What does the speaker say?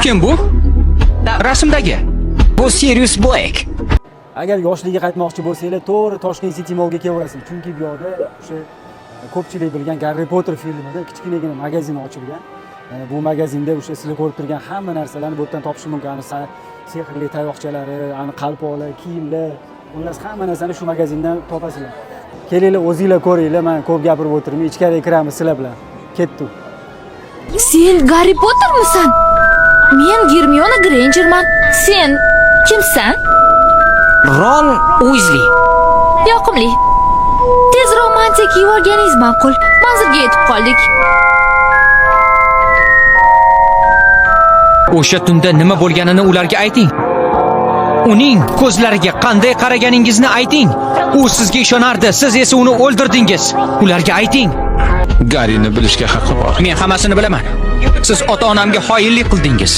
Kim bu? Rasmdagi. Bu Sirius Black. Agar yoshligiga qaytmoqchi bo'lsanglar, to'g'ri Toshkent City Mallga kelaverasiz. Chunki bu yerda o'sha ko'pchilik bilgan Harry Potter filmida kichkinagina magazin ochilgan. Bu magazinda o'sha sizlar ko'rib turgan hamma narsalarni bu yerdan topish mumkin. Sehrli tayoqchalari, qalpoqlar, kiyimlar, xullas hamma narsani shu magazindan topasizlar. Kelinglar, o'zingizlar ko'ringlar, men ko'p gapirib o'tirmay, ichkariga kiramiz sizlar bilan. Ketdik. Sen Harry Pottermisan? Men Hermione Grangerman. Sen kimsan? Ron Weasley. Yoqimli. Tez romantik yuborganingiz ma'qul. Manzilga yetib qoldik. O'sha tunda nima bo'lganini ularga ayting. Uning ko'zlariga qanday qaraganingizni ayting. U sizga ishonardi, siz esa uni o'ldirdingiz. Ularga ayting. Garini bilishga haqqi bor. Men hammasini bilaman. Siz ota-onamga xoinlik qildingiz.